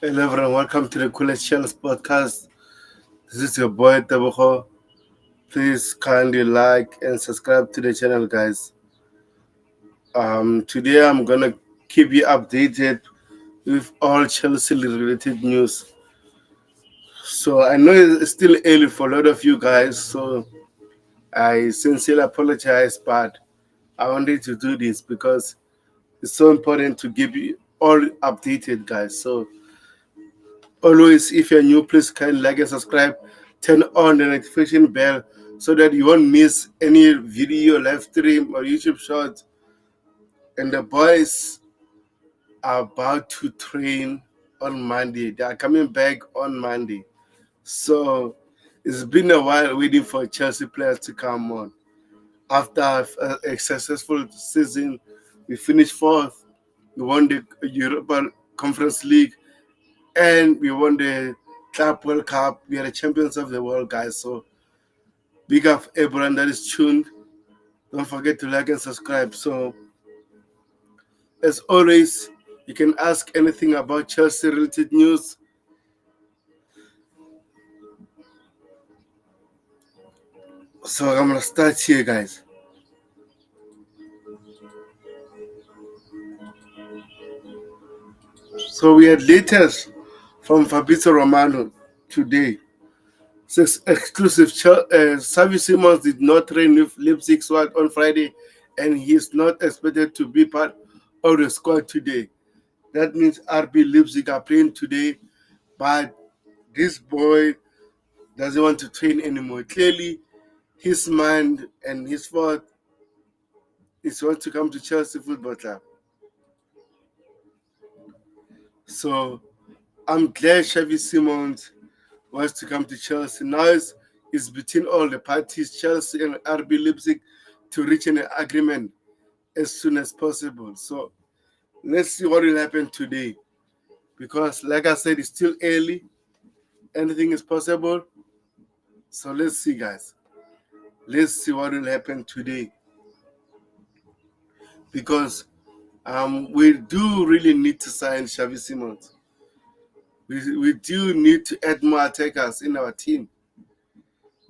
Hello everyone, welcome to the Coolest Channels podcast. This is your boy Tabuko. Please kindly like and subscribe to the channel, guys. Today I'm gonna keep you updated with all Chelsea related news. So I know it's still early for a lot of you guys, so I sincerely apologize, but I wanted to do this because it's so important to give you all updated, guys. So always, if you're new, please kindly like and subscribe. Turn on the notification bell so that you won't miss any video, live stream, or YouTube shorts. And the boys are about to train on Monday. They are coming back on Monday. So it's been a while waiting for Chelsea players to come on. After a successful season, we finished fourth. We won the Europa Conference League and we won the Club World Cup. We are the champions of the world, guys. So big up everyone that is tuned. Don't forget to like and subscribe. So as always, you can ask anything about Chelsea related news. So I'm gonna start here, guys. So we had latest from Fabrizio Romano today. Says exclusive. Xavi Simons did not train with Leipzig squad on Friday, and he is not expected to be part of the squad today. That means RB Leipzig are playing today, but this boy doesn't want to train anymore. Clearly, his mind and his thought is want to come to Chelsea Football Club. So I'm glad Xavi Simons wants to come to Chelsea. Now it's between all the parties, Chelsea and RB Leipzig, to reach an agreement as soon as possible. So let's see what will happen today. Because like I said, it's still early. Anything is possible. So let's see, guys. Let's see what will happen today. Because we do really need to sign Xavi Simons. We do need to add more attackers in our team.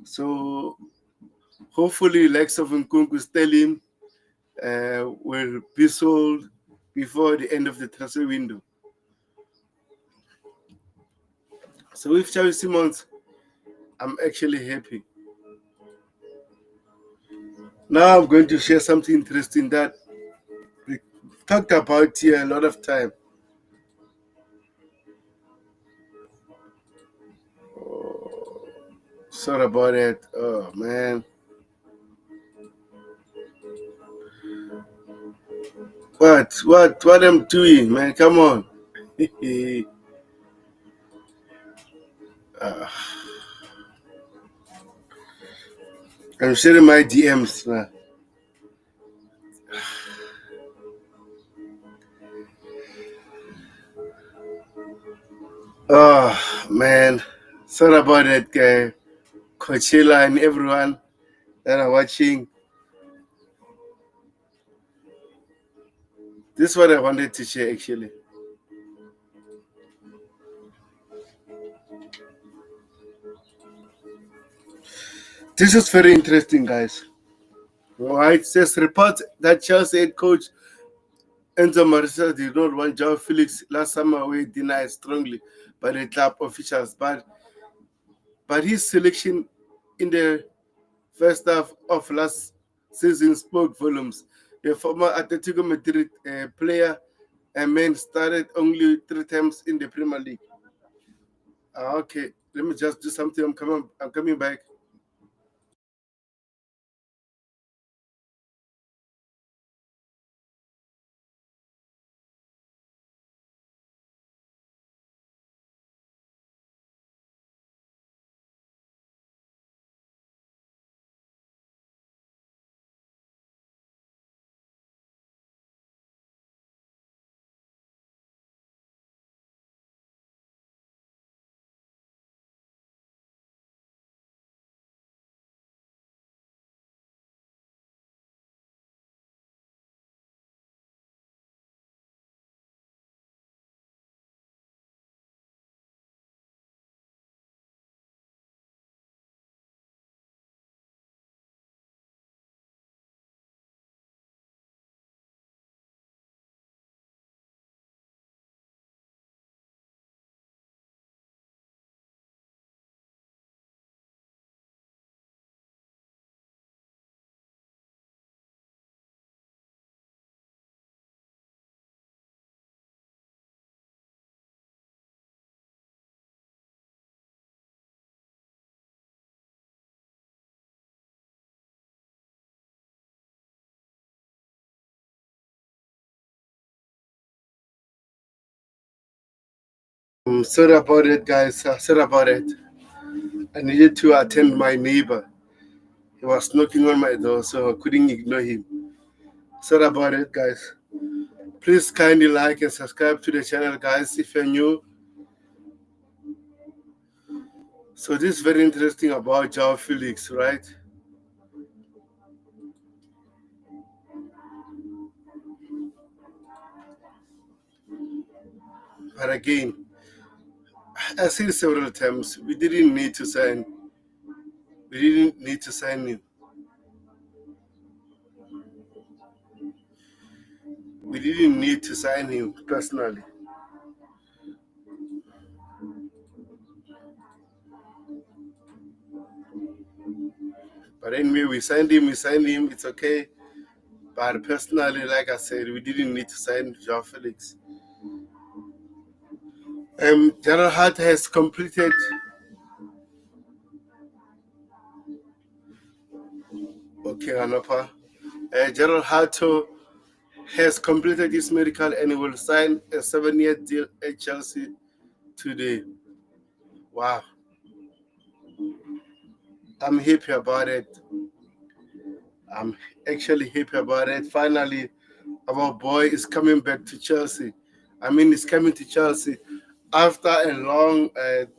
So hopefully, Lex of Nkunku Sterling will be sold before the end of the transfer window. So with Xavi Simons, I'm actually happy. Now I'm going to share something interesting that we talked about here a lot of time. Oh, sorry about it. Oh man. What I'm doing, man? Come on. uh, I'm sharing my DMs, man. Oh man. Sorry about that, guy. Coachella and everyone that are watching. This is what I wanted to share actually. This is very interesting, guys. Right? It says report that Chelsea head coach Enzo Marissa did not want João Felix last summer were denied strongly by the club officials, but his selection in the first half of last season spoke volumes. The former Atletico Madrid player and man started only 3 times in the Premier League. Okay, let me just do something. I'm coming back. Sorry about it, guys. Sorry about it. I needed to attend my neighbor. He was knocking on my door, so I couldn't ignore him. Sorry about it, guys. Please kindly like and subscribe to the channel, guys, if you're new. So this is very interesting about Joao Felix, right? But again, I said several times, we didn't need to sign. We didn't need to sign him. We didn't need to sign him personally. But anyway, we signed him. We signed him. It's okay. But personally, like I said, we didn't need to sign Joao Felix. Gerald Hart has completed. Okay, Anapa. Gerald Hato has completed his medical and will sign a 7-year deal at Chelsea today. Wow. I'm happy about it. I'm actually happy about it. Finally, our boy is coming back to Chelsea. I mean, he's coming to Chelsea after a long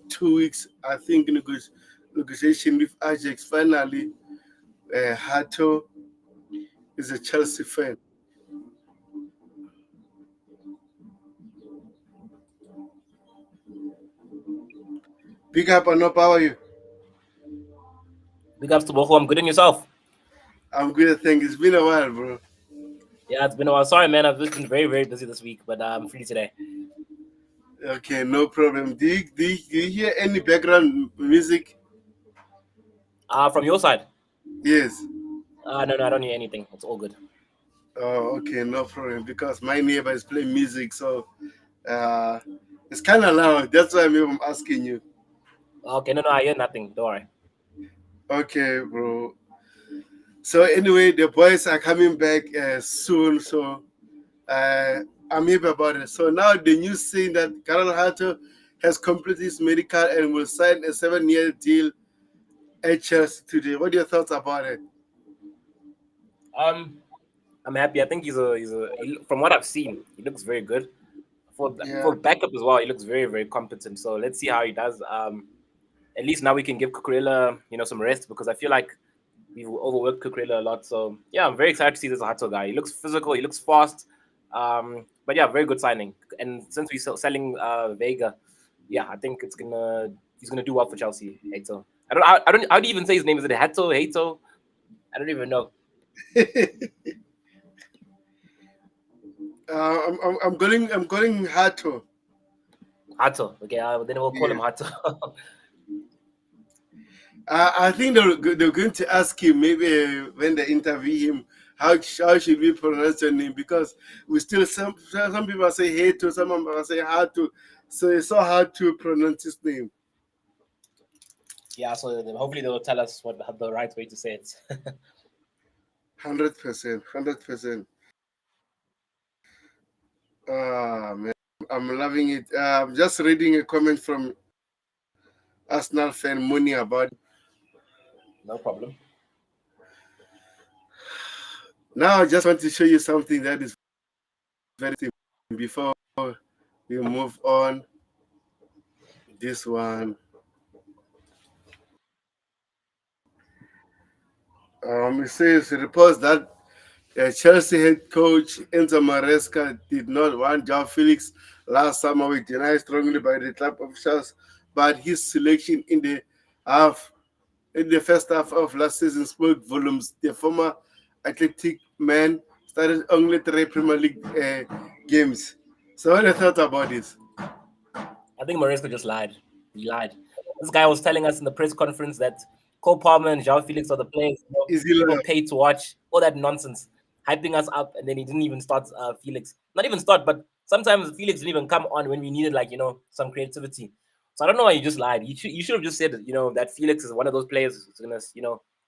2 weeks, I think, negotiation with Ajax. Finally, Hato is a Chelsea fan. Big up, Anop. How are you? Big ups to both of them. Good in yourself. I'm good, thank you. It's been a while, bro. Yeah, it's been a while. Sorry, man. I've just been very, very busy this week, but I'm free today. Okay, no problem. Do you hear any background music? From your side? Yes. No, I don't hear anything. It's all good. Oh, okay, no problem. Because my neighbor is playing music, so uh, it's kind of loud. That's why I'm asking you. Okay, no, I hear nothing. Don't worry. Okay, bro. So anyway, the boys are coming back soon, so uh, I'm happy about it. So now the news saying that Karel Hato has completed his medical and will sign a 7-year deal at Chelsea today. What are your thoughts about it? Um, I'm happy. I think from what I've seen, he looks very good. For Yeah, backup as well, he looks very, very competent. So let's see how he does. At least now we can give Cucurella, some rest because I feel like we've overworked Cucurella a lot. So yeah, I'm very excited to see this Hato guy. He looks physical. He looks fast. But yeah, very good signing. And since we're selling Vega, yeah, I think he's gonna do well for Chelsea. Hato. I don't. How do you even say his name? Is it Hato? Hato? I don't even know. I'm going Hato. Hato. Okay, then we'll call him Yeah. Hato. I think they're going to ask him maybe when they interview him how should we pronounce your name, because we still some people say Hato, some people say Hato, so it's so hard to pronounce his name. Yeah, so hopefully they'll tell us what the right way to say it. 100%, 100%. Ah man, I'm loving it. I'm just reading a comment from Arsenal fan Mooney about it. No problem. Now I just want to show you something that is very simple before we move on. This one. It says reports that Chelsea head coach Enzo Maresca did not want Joao Felix last summer, which denied strongly by the club officials. But his selection half in the first half of last season spoke volumes. The former athletic man started only 3 Premier League games. So what are your thoughts about this? I think Maresco just lied. He lied. This guy was telling us in the press conference that Cole Palmer and João Felix are the players Is he people like, pay to watch. All that nonsense, hyping us up, and then he didn't even start Felix. Not even start, but sometimes Felix didn't even come on when we needed some creativity. So I don't know why you just lied. You should have just said that Felix is one of those players who's gonna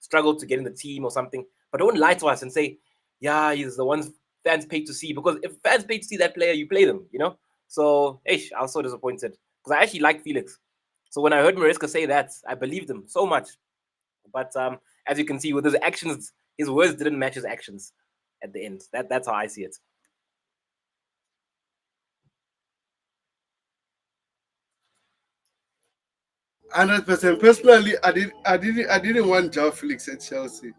struggle to get in the team or something. But don't lie to us and say, yeah, he's the ones fans pay to see, because if fans pay to see that player, you play them. So, I was so disappointed. because I actually like Felix. So when I heard Mariska say that, I believed him so much. But as you can see with his actions, his words didn't match his actions at the end. That's how I see it. 100%. Personally, I didn't want Joao Felix at Chelsea.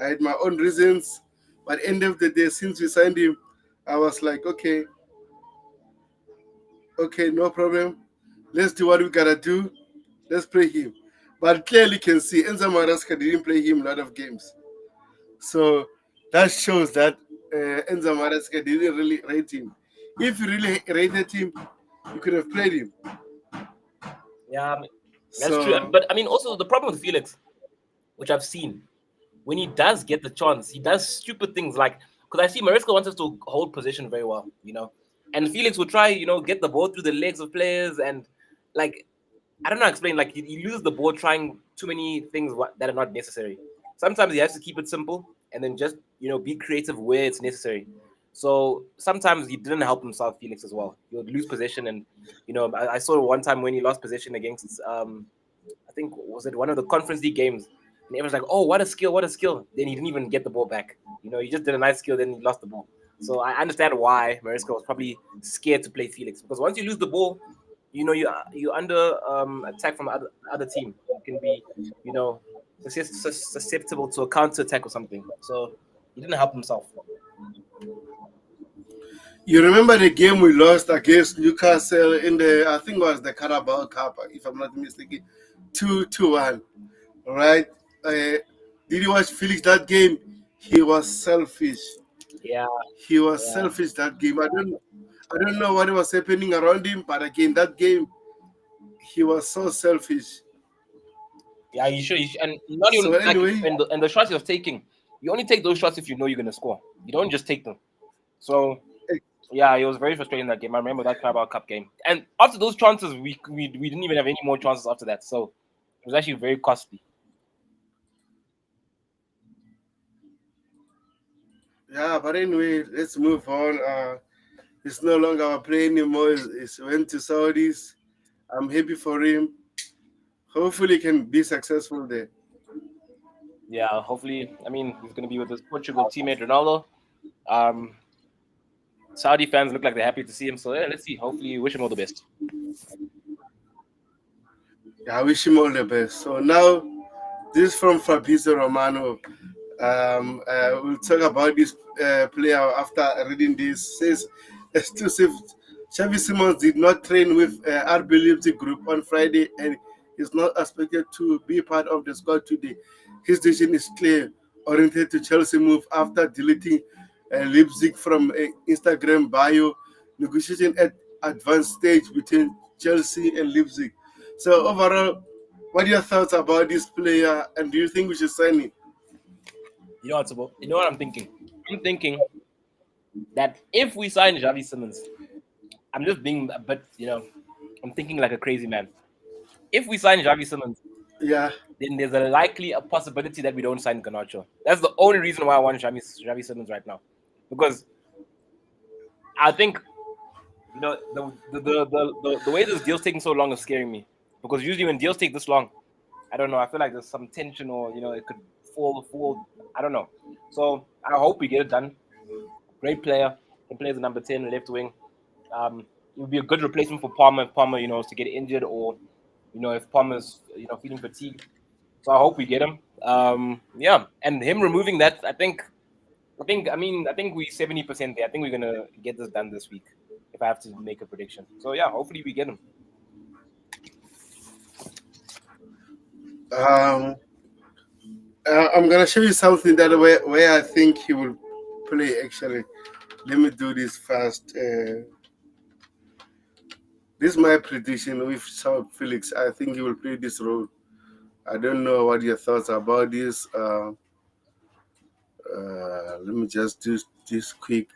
I had my own reasons, but end of the day, since we signed him, I was like, okay, okay, no problem. Let's do what we gotta do. Let's play him. But clearly can see Enzo Maresca didn't play him a lot of games. So that shows that Enzo Maresca didn't really rate him. If you really rated him, you could have played him. Yeah, that's true. So But I mean, also the problem with Felix, which I've seen, when he does get the chance, he does stupid things like because I see Mariska wants us to hold position very well, and Felix will try, get the ball through the legs of players and like I don't know how to explain. Like he loses the ball trying too many things that are not necessary. Sometimes he has to keep it simple and then just be creative where it's necessary. So sometimes he didn't help himself, Felix as well. He would lose possession, and I saw one time when he lost possession against I think was it one of the Conference League games, and everyone's like, "Oh, what a skill! What a skill!" Then he didn't even get the ball back. He just did a nice skill, then he lost the ball. So I understand why Mariska was probably scared to play Felix because once you lose the ball, you're under attack from other team. You can be, you know, susceptible to a counter attack or something. So he didn't help himself. you remember the game we lost against Newcastle in the I think it was the Carabao Cup, if I'm not mistaken, 2-1. Right? Uh, did you watch Felix that game? He was selfish. Yeah, He was yeah, selfish that game. I don't know what was happening around him, but again that game he was so selfish. yeah. You should, and not So even like anyway, and the shots you're taking. You only take those shots if you know you're gonna score. You don't just take them. So yeah, it was very frustrating that game. I remember that Carabao Cup game. And after those chances, we didn't even have any more chances after that. So it was actually very costly. yeah, but anyway, let's move on. It's no longer our play anymore. It's went to Saudis. I'm happy for him. Hopefully, he can be successful there. Yeah, hopefully. I mean, he's going to be with his Portugal teammate Ronaldo. Um, Saudi fans look like they're happy to see him. So yeah, let's see. Hopefully, wish him all the best. Yeah, I wish him all the best. So now, this from Fabrizio Romano. We'll talk about this player after reading this. Says exclusive. Xavi Simons did not train with RB Leipzig group on Friday and is not expected to be part of the squad today. His decision is clear, oriented to Chelsea move after deleting Leipzig from Instagram bio. Negotiation at advanced stage between Chelsea and Leipzig. So overall, what are your thoughts about this player, and do you think we should sign him? You know what I'm thinking? I'm thinking that if we sign Xavi Simmons, I'm just being a bit, I'm thinking like a crazy man. If we sign Xavi Simmons, Yeah. then there's a possibility that we don't sign Ganacho. That's the only reason why I want Xavi Simmons right now, because I think the way this deal's taking so long is scaring me. Because usually when deals take this long, I don't know. I feel like there's some tension, or it could fall. I don't know. So I hope we get it done. Great player. Can play as a number 10 left wing. It would be a good replacement for Palmer if Palmer, is to get injured, or if Palmer's feeling fatigued. So I hope we get him. Yeah, and him removing that, I think we 70% there. I think we're gonna get this done this week. If I have to make a prediction, so yeah, hopefully we get him. Um, I'm gonna show you something that where I think he will play. Actually, let me do this fast. This is my prediction with South Felix. I think he will play this role. I don't know what your thoughts about this. Let me just do this quick.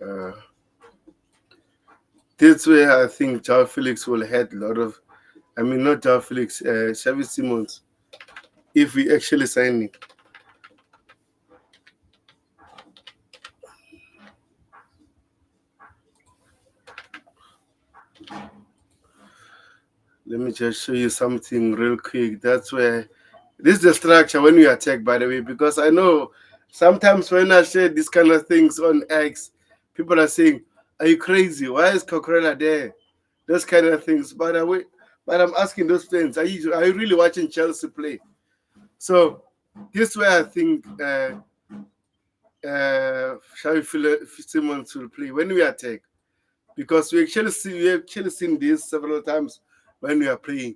Uh, this way, I think Joao Felix will head a lot of. I mean, not Joao Felix, Xavi Simons. If we actually sign him. Let me just show you something real quick. That's where this is the structure when we attack, by the way, because I know sometimes when I share these kind of things on X, people are saying, "Are you crazy? Why is Coquerella there?" Those kind of things. But I'm asking those friends, are you really watching Chelsea play? So this way I think Xavi Simons will play when we attack because we actually seen this several times when we are playing.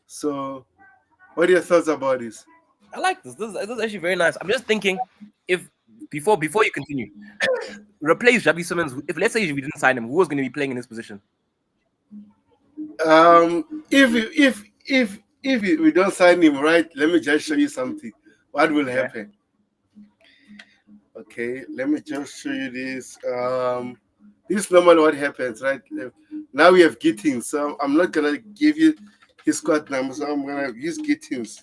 So what are your thoughts about this? I like this. This is actually very nice. I'm just thinking if before you continue, replace Javi Simmons. If let's say we didn't sign him, who was going to be playing in this position? If we don't sign him right, let me just show you something. What will Okay. happen? Okay, let me just show you this. This is normally what happens, right? Now we have Gittins, so I'm not gonna give you his squad number, so I'm gonna use Gittins,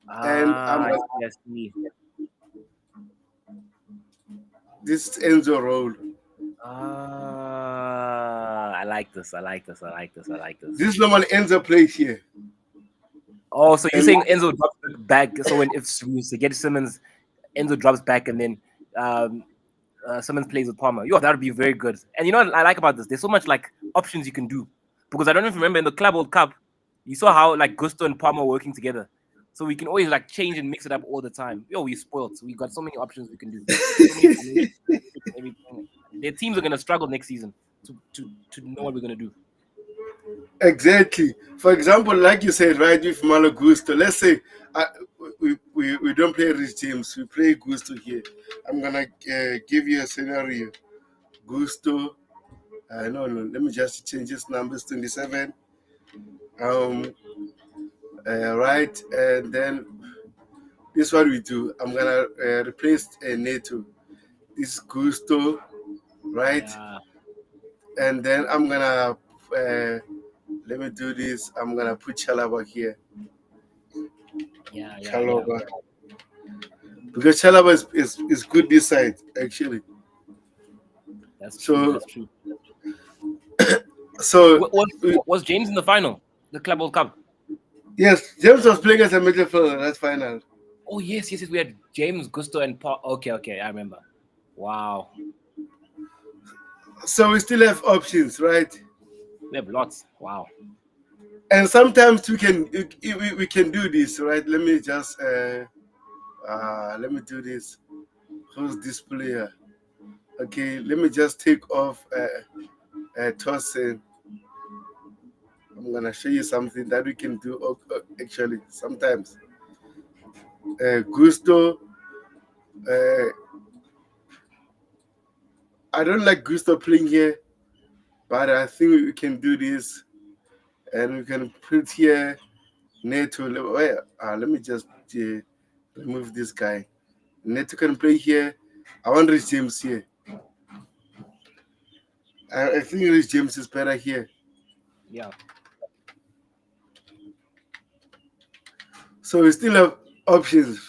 and Ah, I see. this is Enzo role. Ah, I like this. I like this. I like this. I like this. This normally Enzo plays here, Oh, so you're and saying Enzo drops back? So when if we used to get Simmons, Enzo drops back, and then um, Simmons plays with Palmer. Yo, that would be very good. And you know what I like about this? There's so much like options you can do because I don't know if you remember in the Club World Cup, you saw how like Gusto and Palmer were working together. So we can always like change and mix it up all the time. Yo, we spoiled. So we got so many options we can do. So many formations, everything. Their teams are gonna struggle next season to know what we're gonna do. exactly. For example, like you said, right with Malo Gusto. Let's say we don't play Rich James, we play Gusto here. I'm gonna give you a scenario. Gusto. No, no. Let me just change his numbers. 27. Um, right, and then this is what we do. I'm gonna replace NATO. This is Gusto, right? Yeah, And then I'm gonna let me do this. I'm gonna put Chalaba here. yeah. Chalaba. Because Chalaba is good this side, actually. That's true. So That's true. so Was was James in the final, the Club World Cup? yes, James was playing as a midfielder. That's final. Oh yes. We had James, Gusto, and Paul. Okay. I remember. Wow, So we still have options, right? we have lots. Wow. And sometimes we can do this, right? Let me do this. Who's this player? Okay, let me just take off Tosin. I'm gonna show you something that we can do actually sometimes. Gusto. Uh, I don't like Gusto playing here, but I think we can do this, and we can put here Neto. Let me just remove this guy. Neto can play here. I want Rich James here. I think Rich James is better here. Yeah, So we still have options,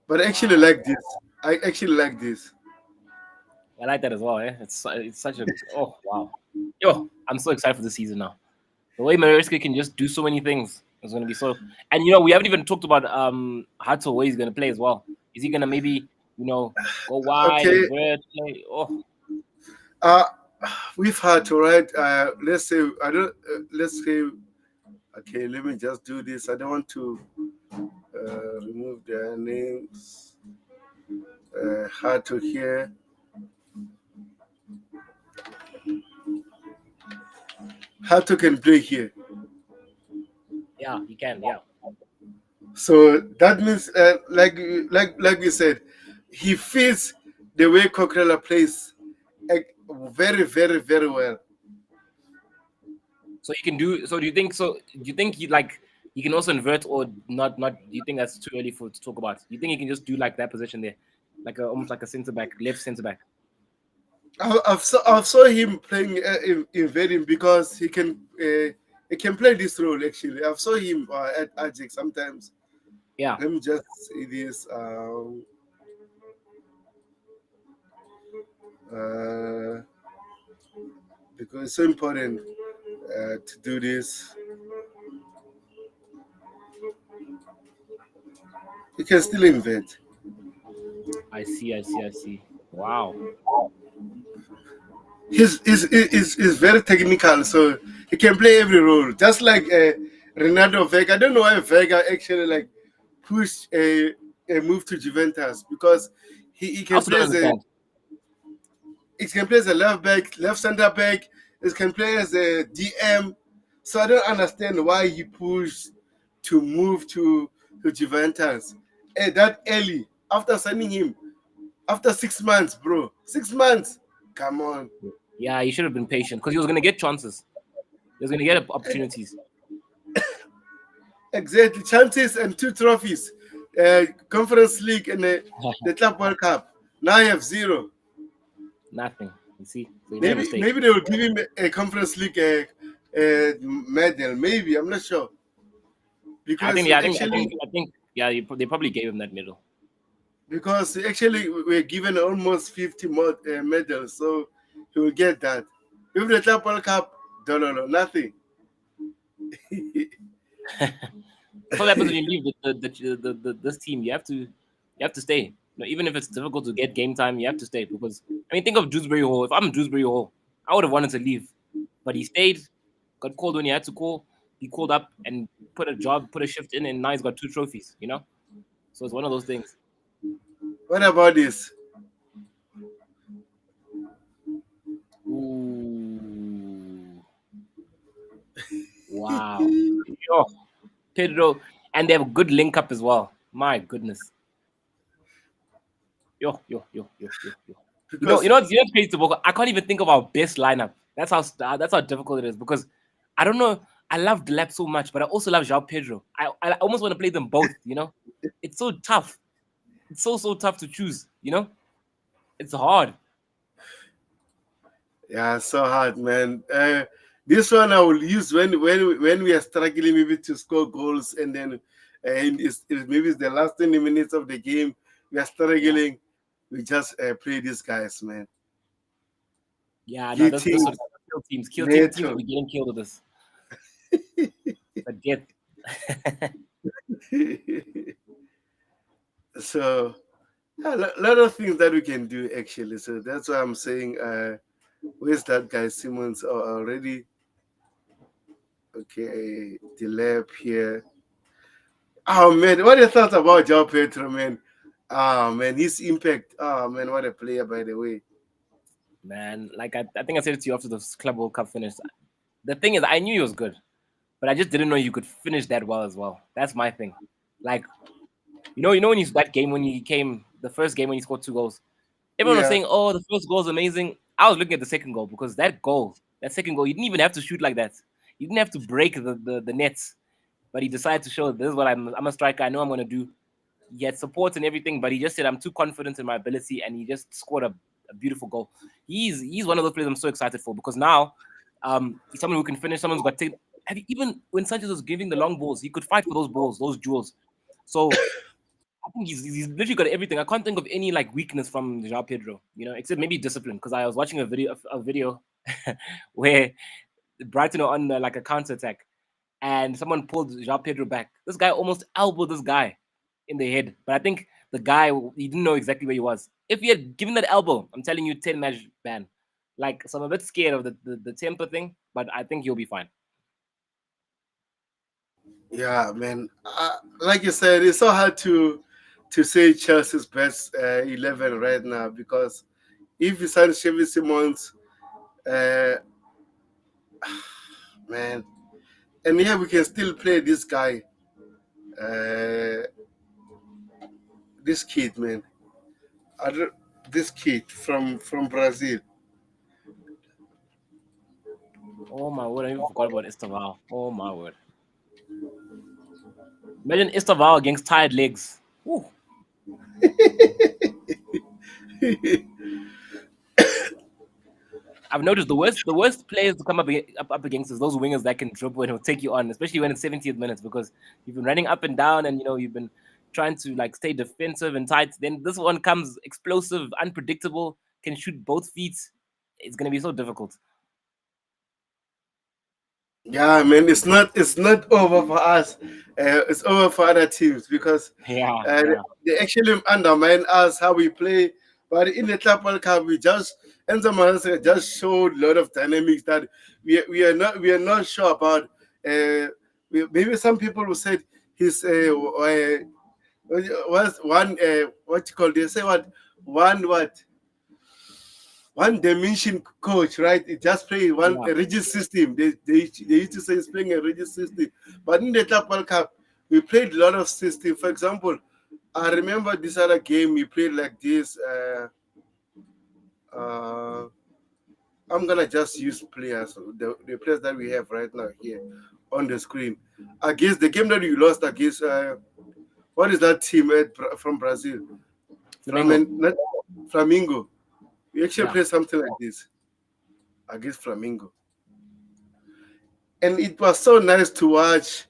but I actually wow. like this. I actually like this. I like that as well. It's such a wow. Yo, I'm so excited for the season now. The way Maresca can just do so many things is going to be so. And you know, we haven't even talked about Hato where he's going to play as well. Is he going to maybe go wide Okay, and vert play? Oh uh, we've had to right. Let's say I don't. Let's say okay. Let me just do this. I don't want to remove their names. Hard to hear. Hard to can play here. yeah, he can. Yeah. So that means, like we said, he fits the way Coquerella plays very, very, very well. So you can do. So do you think? So do you think he like he can also invert or not? Not. Do you think that's too early for to talk about? Do you think he can just do like that position there, almost like a centre back, left centre back? I've saw him playing in Vedim because he can play this role actually. I've saw him at Ajax sometimes. Yeah. Let me just see this uh, because it's so important. to do this. You can still invent. I see. Wow. He's very technical, so he can play every role. Just like Renato Vega. I don't know why Vega actually like pushed a move to Juventus because he I can also play don't as a understand. he can play as a left back, left center back. He can play as a DM. So I don't understand why he pushed to move to Juventus. That early after signing him after 6 months, bro. 6 months. Come on. Yeah, he should have been patient because he was gonna get chances. He was gonna get opportunities. Exactly. Chances and two trophies. Conference League and the Club World Cup. Now you have zero. Nothing. You see, so he made a Maybe mistake. maybe they will give him a Conference League medal. Maybe. I'm not sure. I think. Because Yeah, I think. I actually think. I think. Yeah, they probably gave him that medal. because actually we're given almost 50 more medals, so he will get that. If the Club World Cup, no, nothing. That's what happens when you leave this team. You have to stay. Even if it's difficult to get game time, you have to stay because I mean, think of Dewsbury Hall. If I'm Dewsbury Hall, I would have wanted to leave, but he stayed. Got called when he had to call. He called up and put a shift in, and now he's got two trophies. So it's one of those things. What about this? Ooh, wow. Yo, Pedro, and they have a good link up as well. My goodness. Yo. Because What's crazy to Boko? I can't even think of our best lineup. That's how difficult it is because I don't know. I love Delap so much, but I also love João Pedro. I almost want to play them both. It's so tough. It's so tough to choose. It's hard. yeah, so hard, man. This one I will use when we are struggling maybe to score goals, and then maybe it's the last 20 minutes of the game. We are Yeah, struggling. We just play these guys, man. yeah. No, this Getting would kill teams. Teams will NATO. be getting killed with this. But death. So a lot of things that we can do actually. So that's why I'm saying, where's that guy Simmons already? Okay, the lab here. Oh man, what are your thoughts about João Pedro, man? Oh man, his impact. Oh man, what a player, by the way. Man, like I think I said it to you after the Club World Cup finished. The thing is, I knew he was good, but I just didn't know you could finish that well as well. That's my thing. Like, when he's that game when he came, the first game when he scored two goals, everyone was Yeah, saying, "Oh, the first goal is amazing." I was looking at the second goal because that second goal, you didn't even have to shoot like that. You didn't have to break the nets, but he decided to show this is what I'm a striker. I know I'm gonna do. He had support and everything, but he just said, "I'm too confident in my ability," and he just scored a beautiful goal. He's one of those players I'm so excited for because now, he's someone who can finish. Someone's got take. Even when Sanchez was giving the long balls, he could fight for those balls, those jewels. So I think he's literally got everything. I can't think of any like weakness from João Pedro, except maybe discipline. Because I was watching a video where Brighton are on like a counter attack, and someone pulled João Pedro back. This guy almost elbowed this guy in the head, but I think the guy he didn't know exactly where he was. If he had given that elbow, I'm telling you, 10 match ban. Like, so I'm a bit scared of the temper thing, but I think he'll be fine. yeah, man. Like you said, it's so hard to say Chelsea's best 11 right now because if you sign Chevy Simmons, uh, man, and yeah, we can still play this guy, uh, this kid, man. I don't, this kid from Brazil. Oh my word! I even forgot about Estaval. Oh my word! Imagine Estaval against tired legs. Whew. I've noticed the worst players to come up against is those wingers that can dribble and will take you on, especially when it's 70th minutes because you've been running up and down and you've been trying to like stay defensive and tight. Then this one comes explosive, unpredictable, can shoot both feet. It's gonna be so difficult. Yeah, man, it's not over for us. It's over for other teams because Yeah, uh, yeah, they actually undermine us how we play. But in the Club World Cup, we just Enzo Maresca just showed a lot of dynamics that we are not sure about. Maybe some people will say he's was one what you call they say what one dimension coach, right? It just play one yeah. a rigid system. They used to say it's playing a rigid system. But in the Club World Cup, we played a lot of system. For example, I remember this other game we played like this. Uh, I'm gonna just use players, the players that we have right now here on the screen. Against the game that we lost against what is that team from Brazil? Flamengo. Not Flamingo. We actually Yeah, played something like this against Flamingo. And it was so nice to watch.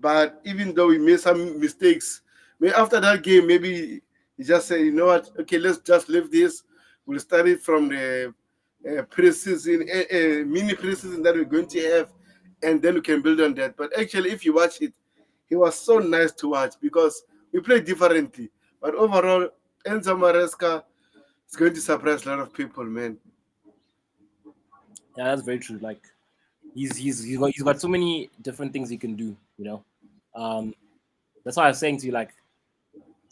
But even though we made some mistakes, maybe after that game, maybe he just said, you know what, okay, let's just leave this. We'll start it from the preseason, mini preseason that we're going to have, and then we can build on that. But actually, if you watch it, he was so nice to watch because we play differently. But overall, Enzo Maresca is going to surprise a lot of people, man. yeah, that's very true. Like he's got so many different things he can do. Um, that's why I was saying to you, like,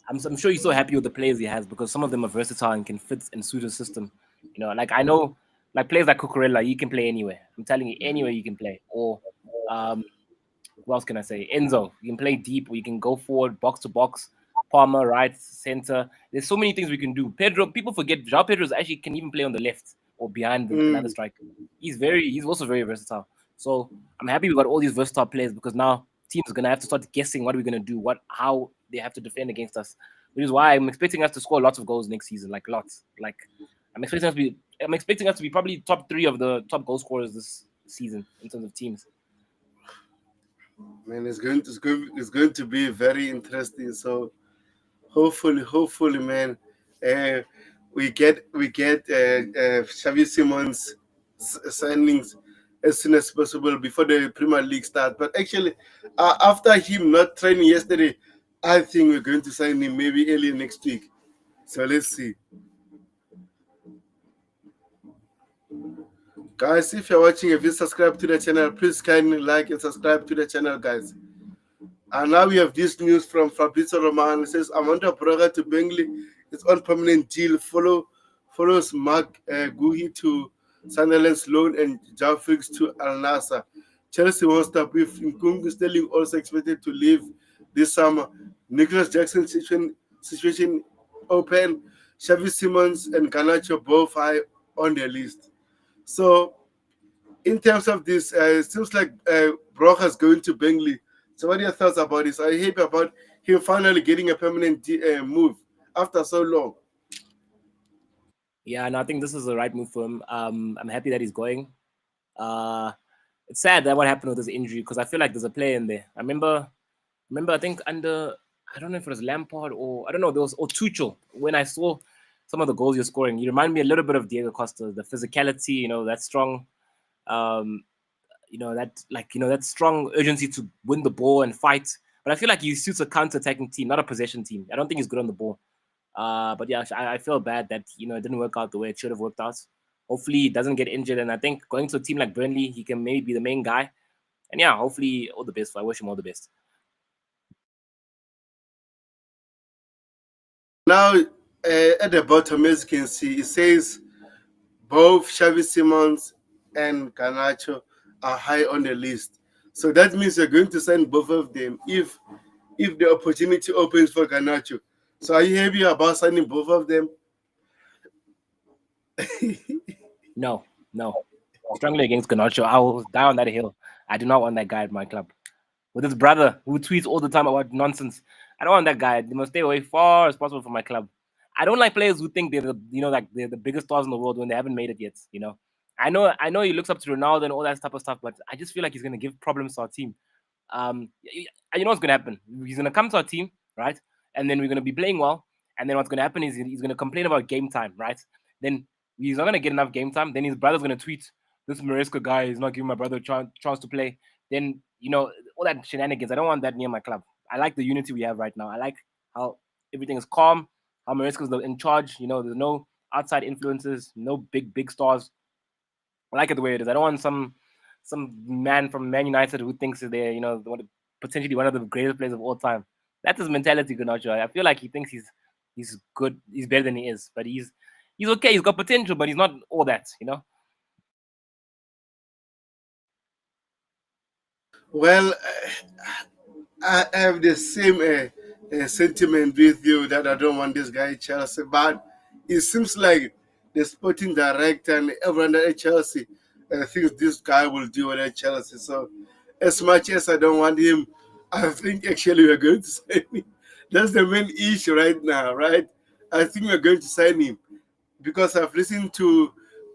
I'm sure you're so happy with the players he has because some of them are versatile and can fit and suit his system. Like I know, like players like Cucurella, you can play anywhere. I'm telling you, anywhere you can play. Or um, what else can I say? Enzo, you can play deep, or you can go forward, box to box. Palmer, right, center. There's so many things we can do. Pedro, people forget João Pedro actually can even play on the left or behind another Mm. striker. He's also very versatile. So I'm happy we got all these versatile players because now teams are gonna have to start guessing what we're gonna do, how they have to defend against us. Which is why I'm expecting us to score lots of goals next season, like lots. Like I'm expecting us to be probably top three of the top goal scorers this season in terms of teams. Man, it's going to be very interesting. So hopefully, man, uh, we get Xavi Simons signings as soon as possible before the Premier League starts. But actually, after him not training yesterday, I think we're going to sign him maybe early next week. So let's see, guys. If you're watching, if you subscribe to the channel, please kindly like and subscribe to the channel, guys. And now we have this news from Fabrizio Romano. It says Amanda Broja to Burnley is on permanent deal. Follows Mark Guhi to Sunderland's loan and Jafrix to Al Nassr. Chelsea won't stop with Nkunku Sterling also expected to leave this summer. Nicholas Jackson situation open. Xavi Simons and Garnacho both high on the list. So in terms of this, it seems like Broja's going to Burnley. So, what are your thoughts about this? Are you happy about him finally getting a permanent move after so long? Yeah, and I think this is the right move for him. I'm happy that he's going. Uh, it's sad that what happened with his injury because I feel like there's a player in there. I remember I think under I don't know if it was Lampard or I don't know there was or Tuchel when I saw some of the goals you're scoring. You remind me a little bit of Diego Costa, the physicality, that strong, um, that strong urgency to win the ball and fight. But I feel like he suits a counter-attacking team, not a possession team. I don't think he's good on the ball. But yeah, I feel bad that it didn't work out the way it should have worked out. Hopefully, he doesn't get injured, and I think going to a team like Burnley, he can maybe be the main guy. And yeah, hopefully, all the best. I wish him all the best. Now, at the bottom, as you can see, it says both Xavi Simons and Garnacho are high on the list. So that means you're going to sign both of them if the opportunity opens for Garnacho. So are you happy about signing both of them? No, no, strongly against Ganacho. I will die on that hill. I do not want that guy at my club. With his brother who tweets all the time about nonsense. I don't want that guy. They must stay away far as possible from my club. I don't like players who think they're the biggest stars in the world when they haven't made it yet. I know he looks up to Ronaldo and all that type of stuff, but I just feel like he's gonna give problems to our team. You know what's gonna happen? He's gonna come to our team, right? And then we're gonna be playing well. And then what's gonna happen is he's gonna complain about game time, right? Then he's not gonna get enough game time. Then his brother's gonna tweet, this Maresca guy is not giving my brother a chance to play, then all that shenanigans. I don't want that near my club. I like the unity we have right now. I like how everything is calm. How Maresca's in charge. There's no outside influences, no big stars. I like it the way it is. I don't want some man from Man United who thinks that they're potentially one of the greatest players of all time. That's his mentality, Ganacho. I feel like he thinks he's good, he's better than he is, but he's okay. He's got potential, but he's not all that. Well, I have the same sentiment with you that I don't want this guy at Chelsea, but it seems like the sporting director and everyone at Chelsea thinks this guy will do well at Chelsea. So, as much as I don't want him, I think actually we're going to sign him. That's the main issue right now, right? I think we're going to sign him because I've listened to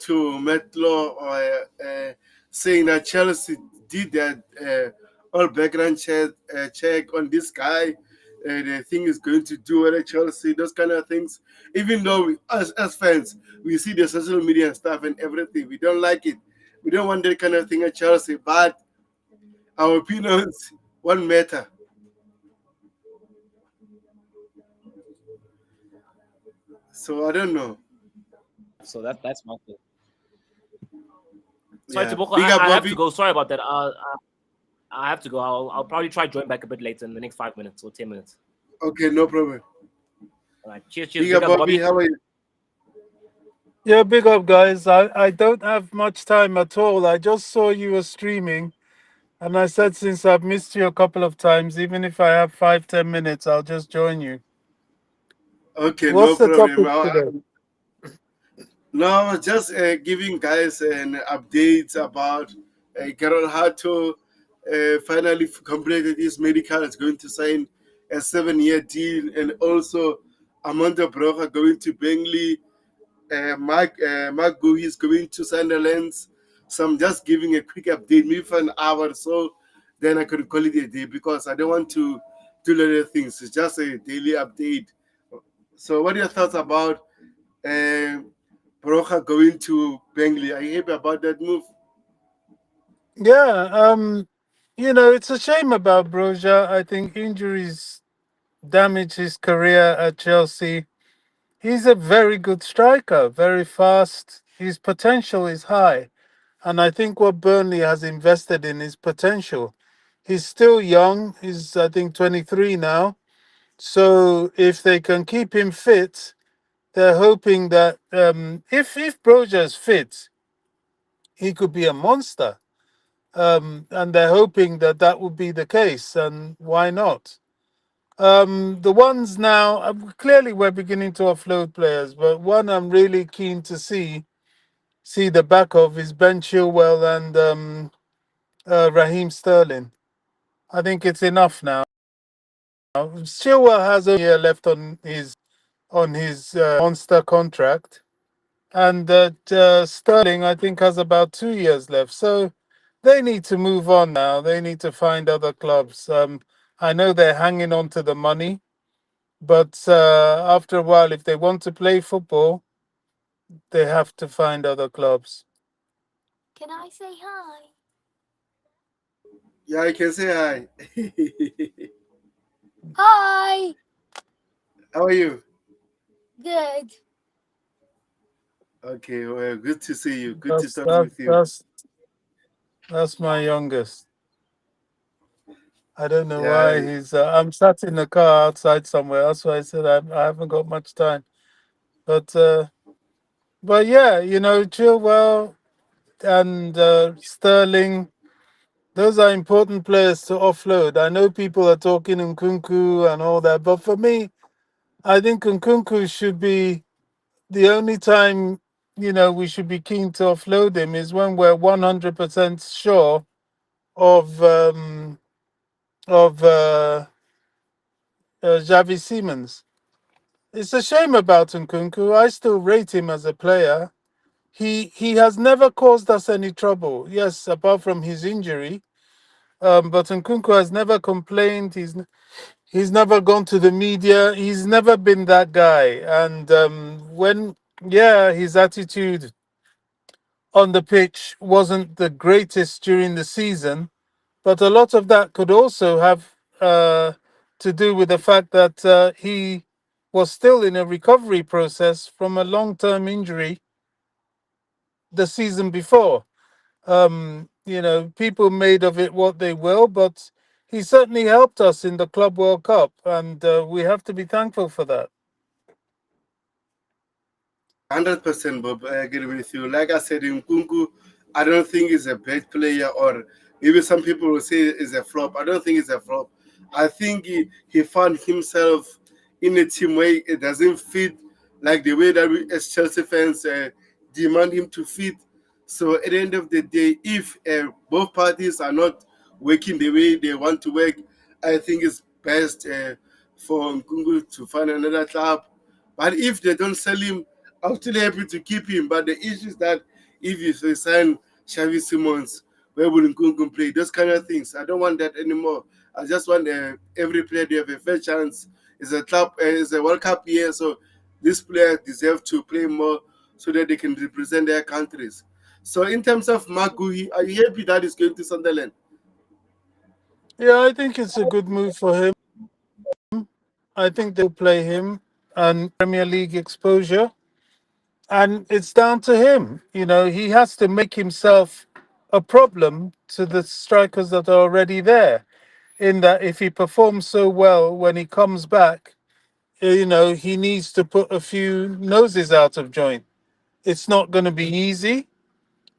Metlo saying that Chelsea did that all background check on this guy. They think is going to do well at Chelsea, those kind of things. Even though as fans, we see the social media and stuff and everything, we don't like it. We don't want that kind of thing at Chelsea, but our opinions won't matter. So I don't know. So that's my thing. Sorry, Yeah, Tiboko, big up, I have to Bobby. go. Sorry about that. I have to go. I'll probably try join back a bit later in the next 5 minutes or 10 minutes. Okay, no problem. All right. Cheers. Big Big up, up, Bobby. Bobby. How are you? Yeah, big up, guys. I don't have much time at all. I just saw you were streaming, and I said since I've missed you a couple of times, even if I have 5, 10 minutes, I'll just join you. Okay, no What's the problem. topic today? No, just giving guys an update about Carol Hato finally completed his medical. Is going to sign a 7-year deal, and also Amanda Broja going to Burnley. Mark Gui is going to Sunderland. So I'm just giving a quick update, maybe for an hour or so. Then I could call it a day because I don't want to do a lot of things. It's just a daily update. So, what are your thoughts about uh, Broja going to Burnley? Are you happy about that move? Yeah, it's a shame about Broja. I think injuries damage his career at Chelsea. He's a very good striker, very fast. His potential is high. And I think what Burnley has invested in is potential. He's still young. He's, I think, 23 now. So if they can keep him fit, they're hoping that if Broja's fit, he could be a monster. And they're hoping that that would be the case. And why not? The ones now, clearly we're beginning to offload players, but one I'm really keen to see the back of is Ben Chilwell and Raheem Sterling. I think it's enough now. Chilwell has a year left on his monster contract, and that Sterling I think has about 2 years left. So they need to move on now. They need to find other clubs. I know they're hanging on to the money, but after a while, if they want to play football, they have to find other clubs. Can I say hi? Yeah, I can say hi. Hi! How are you? Good. Okay, well, good to see you. Good to That's talk that with you. that's my Yeah. youngest. I don't know Yeah, why he's. I'm sat in the car outside somewhere. That's why I said I haven't got much time. But yeah, Chilwell and Sterling. Those are important players to offload. I know people are talking Nkunku and all that, but for me, I think Nkunku should be the only time we should be keen to offload him is when we're 100% sure of Xavi Simons. It's a shame about Nkunku. I still rate him as a player. He has never caused us any trouble. Yes, apart from his injury. But Nkunku has never complained. He's never gone to the media. He's never been that guy. And when yeah, his attitude on the pitch wasn't the greatest during the season, but a lot of that could also have to do with the fact that he was still in a recovery process from a long term injury the season before. People made of it what they will, but he certainly helped us in the Club World Cup, and we have to be thankful for that. 100%, Bob. I agree with you. Like I said, in Kunku, I don't think he's a bad player, or maybe some people will say he's a flop. I don't think he's a flop. I think he found himself in a team where it doesn't fit like the way that we as Chelsea fans demand him to fit. So at the end of the day, if both parties are not working the way they want to work, I think it's best for Nkungu to find another club. But if they don't sell him, I'm still happy to keep him. But the issue is that if you sign Xavi Simons, where will Nkunku play? Those kind of things. I don't want that anymore. I just want every player to have a fair chance. It's a club, it's a World Cup year, so these players deserve to play more so that they can represent their countries. So in terms of Maguhi, are you happy that he's going to Sunderland? Yeah, I think it's a good move for him. I think they'll play him and Premier League exposure. And it's down to him. He has to make himself a problem to the strikers that are already there. In that, if he performs so well when he comes back, he needs to put a few noses out of joint. It's not going to be easy,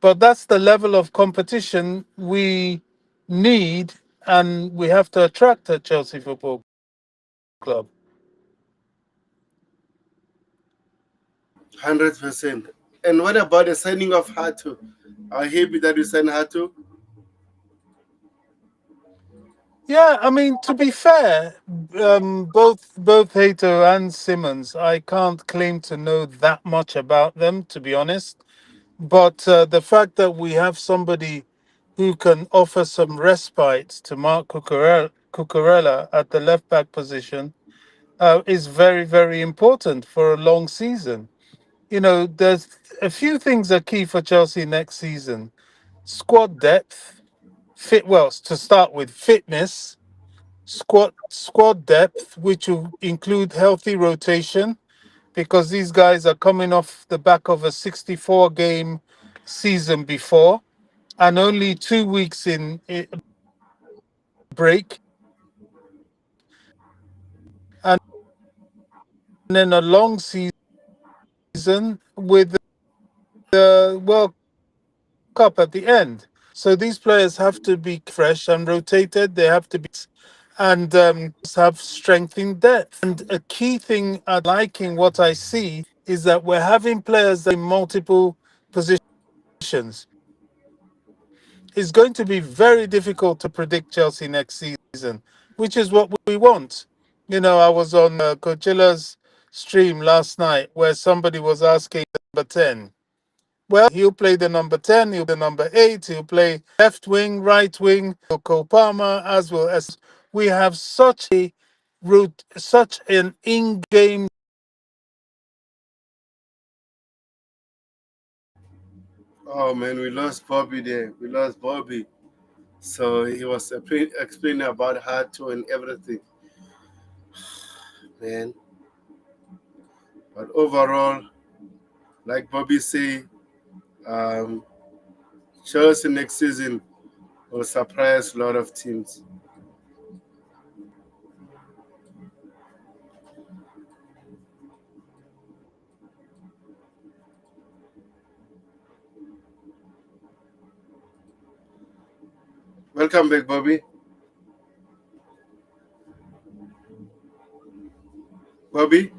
but that's the level of competition we need and we have to attract at Chelsea Football Club. 100%. And what about the signing of Hato? Are you happy that you signed Hato? Yeah, I mean, to be fair, both Hato and Simmons, I can't claim to know that much about them, to be honest. But the fact that we have somebody who can offer some respite to Mark Cucurella at the left back position is very, very important for a long season. There's a few things are key for Chelsea next season: squad depth, to start with, fitness, squad depth, which will include healthy rotation, because these guys are coming off the back of a 64 game season before and only 2 weeks in break, and then a long season with the World Cup at the end. So these players have to be fresh and rotated. They have to be and have strength in depth. And a key thing I'm liking what I see is that we're having players in multiple positions. It's going to be very difficult to predict Chelsea next season, which is what we want. I was on Coachilla's stream last night where somebody was asking number 10. Well, he'll play the number 10, he'll play the number 8, he'll play left wing, right wing, Cole Palmer, as well as we have such a route, such an in-game. Oh man, we lost Bobby there. We lost Bobby. So he was explaining about Hato and everything, man. But overall, like Bobby say, um, Chelsea next season will surprise a lot of teams. Welcome back, Bobby. Bobby.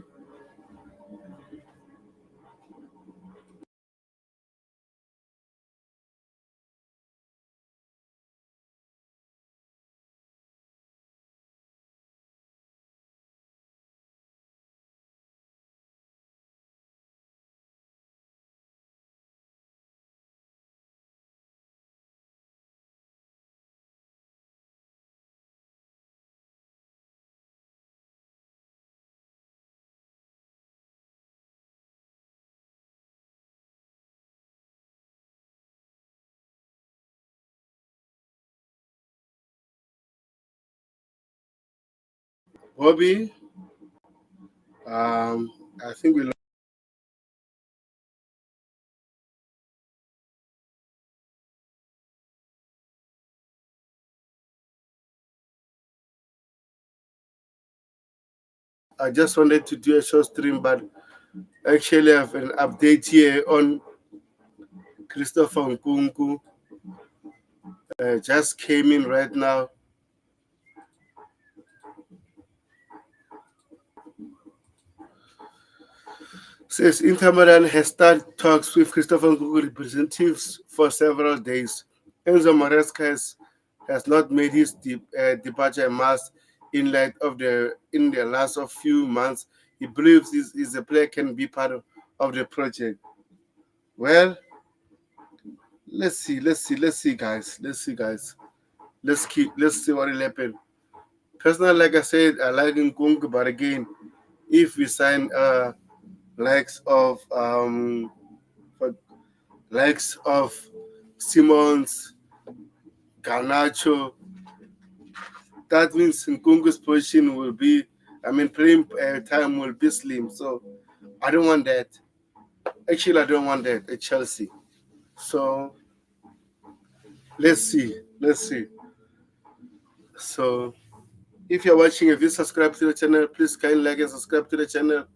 Bobby, I think we. I just wanted to do a short stream, but actually I have an update here on Christopher Nkunku. Just came in right now. Says Inter Milan has started talks with Christopher Nkunku representatives for several days. Enzo Maresca has not made his departure a must in light of in the last of few months. He believes the player can be part of the project. Well, let's see, guys. Let's see what will happen. Personally, like I said, I like Nkunku, but again, if we sign likes of for likes of Simmons, Garnacho, that means Nkunku's position will be, playing time will be slim. So I don't want that. Actually, I don't want that at Chelsea. So let's see. So if you're watching, if you subscribe to the channel, please kindly like and subscribe to the channel.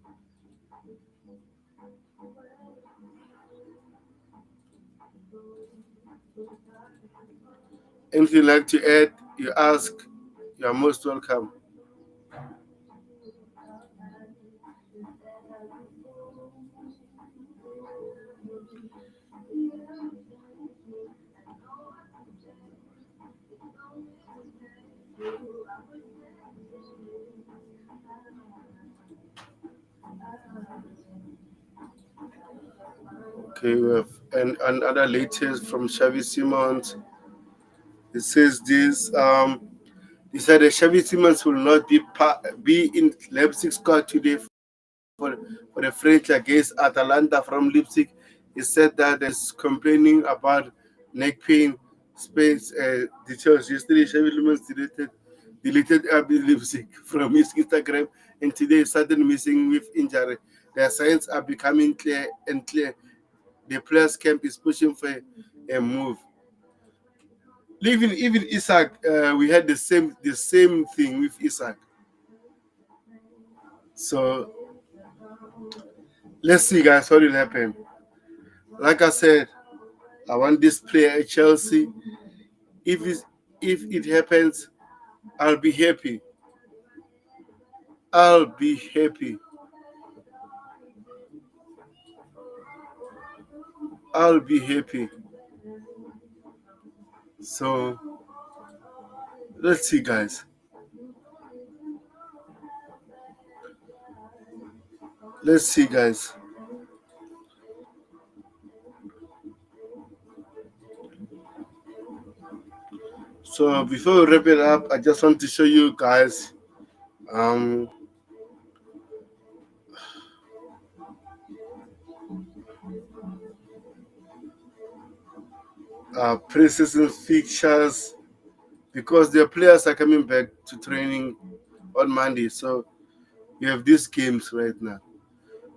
Anything you'd like to add, you ask, you are most welcome. Okay, we have another latest from Xavi Simons. It says this. He said that Xavi Simons will not be in Leipzig squad today for the French against Atalanta from Leipzig. He said that is complaining about neck pain. Space details yesterday. Xavi Simons deleted RB Leipzig from his Instagram, and today he started missing with injury. The signs are becoming clear and clear. The players camp is pushing for a move. Even Isaac, we had the same thing with Isaac. So let's see, guys, what will happen. Like I said, I want this player at Chelsea. If it happens, I'll be happy. I'll be happy. I'll be happy. So let's see, guys. Let's see, guys. So before we wrap it up, I just want to show you guys um pre-season fixtures because their players are coming back to training on Monday. So we have these games right now.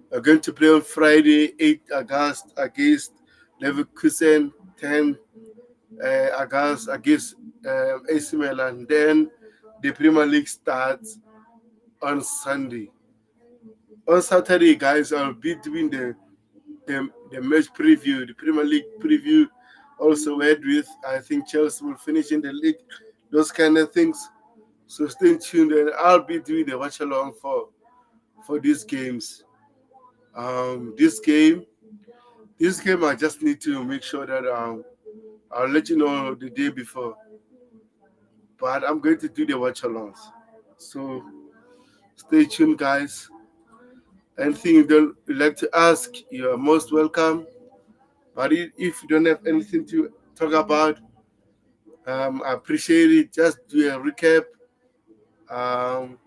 We're going to play on Friday, 8 August against Leverkusen, 10 August against AC Milan. Then the Premier League starts on Sunday. On Saturday, guys, I'll be doing the match preview, the Premier League preview. Also, with I think Chelsea will finish in the league, those kind of things. So stay tuned, and I'll be doing the watch along for these games. This game, I just need to make sure that I'll let you know the day before. But I'm going to do the watch alongs. So stay tuned, guys. Anything you'd like to ask, you're most welcome. But if you don't have anything to talk about, I appreciate it. Just do a recap. Um,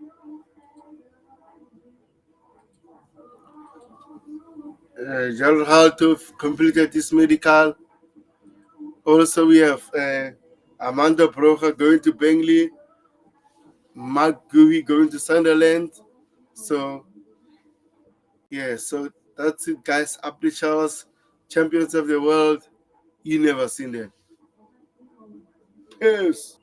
General Hato completed his medical. Also, we have Amanda Broja going to Burnley. Mark Gui going to Sunderland. So yeah, so that's it, guys. Up the Charles, champions of the world. You never seen them. Peace.